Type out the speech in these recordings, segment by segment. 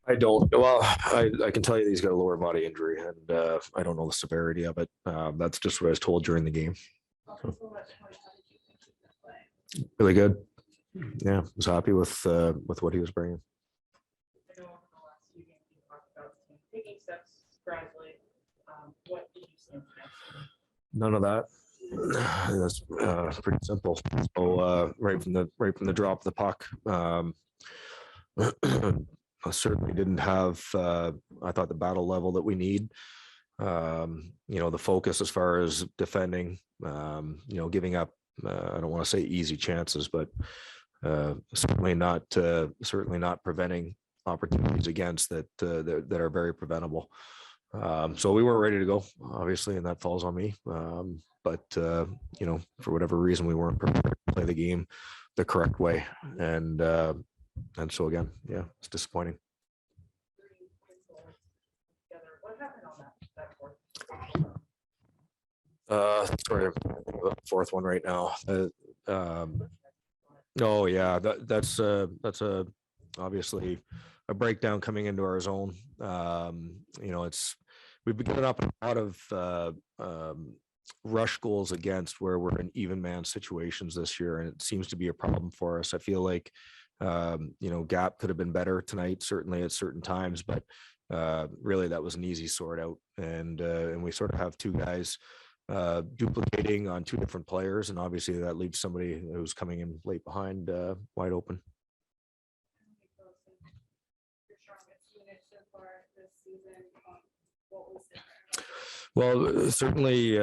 I don't. Well, I can tell you he's got a lower body injury, and I don't know the severity of it. That's just what I was told during the game. Really good. Yeah, I was happy with what he was bringing. None of that. That's pretty simple. So right from the drop of the puck, I certainly didn't have. I thought the battle level that we need. The focus as far as defending. Giving up. I don't want to say easy chances, but certainly not preventing opportunities against that are very preventable. So we weren't ready to go, obviously, and that falls on me. But for whatever reason, we weren't prepared to play the game the correct way, and so again, yeah, it's disappointing. Sorry, fourth one right now. Oh yeah, that's obviously a breakdown coming into our zone. We've been getting up a lot of rush goals against where we're in even man situations this year, and it seems to be a problem for us. I feel like gap could have been better tonight, certainly at certain times, but really that was an easy sort out, and we sort of have two guys duplicating on two different players, and obviously that leaves somebody who's coming in late behind wide open. Well, certainly.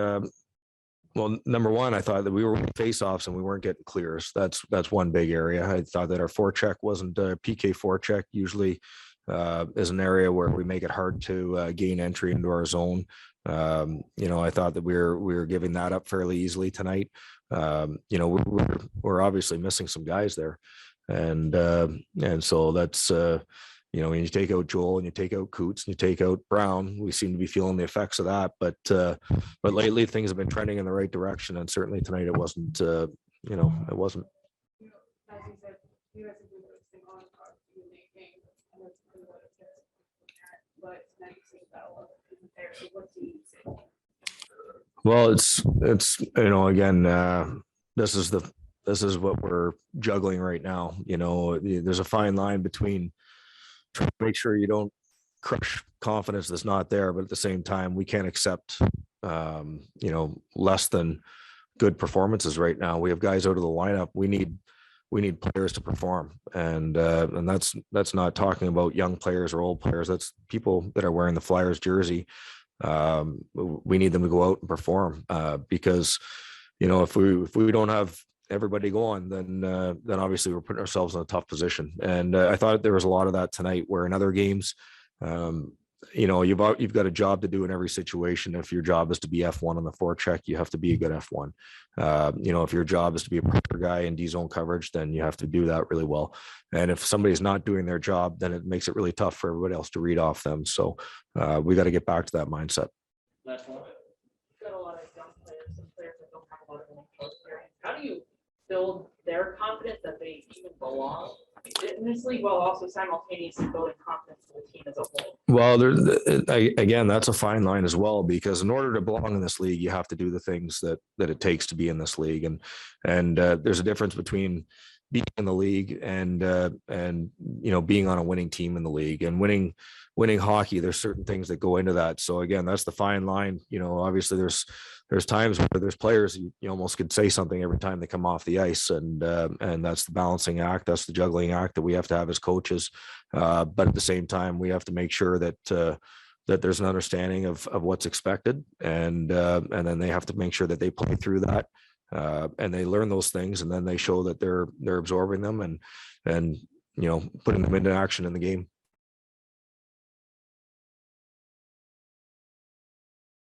Well, number one, I thought that we were face-offs and we weren't getting clears. That's one big area. I thought that our forecheck wasn't a PK forecheck. Usually is an area where we make it hard to gain entry into our zone. I thought that we were giving that up fairly easily tonight. We're obviously missing some guys there, and so that's when you take out Joel and you take out Coots and you take out Brown, we seem to be feeling the effects of that. But lately things have been trending in the right direction, and certainly tonight it wasn't. It wasn't. Well, it's again, this is what we're juggling right now. There's a fine line between trying to make sure you don't crush confidence that's not there, but at the same time, we can't accept less than good performances right now. We have guys out of the lineup. We need players to perform, and that's not talking about young players or old players. That's people that are wearing the Flyers jersey. We need them to go out and perform because if we don't have everybody going, then obviously we're putting ourselves in a tough position. And I thought there was a lot of that tonight, where in other games, you've got a job to do in every situation. If your job is to be F1 on the forecheck, you have to be a good F1. If your job is to be a pressure guy in D zone coverage, then you have to do that really well. And if somebody's not doing their job, then it makes it really tough for everybody else to read off them. So we got to get back to that mindset. Last one. You've got a lot of young players and players that don't have a lot of NHL experience. How do you build their confidence that they even belong in this league, while also simultaneously building confidence in the team as a whole? Well, again, that's a fine line as well, because in order to belong in this league, you have to do the things that it takes to be in this league, and there's a difference between being in the league and being on a winning team in the league. And winning hockey, there's certain things that go into that. So again, that's the fine line. Obviously there's times where there's players you almost could say something every time they come off the ice, and that's the balancing act, that's the juggling act that we have to have as coaches. But at the same time, we have to make sure that there's an understanding of what's expected, and then they have to make sure that they play through that, and they learn those things, and then they show that they're absorbing them and putting them into action in the game.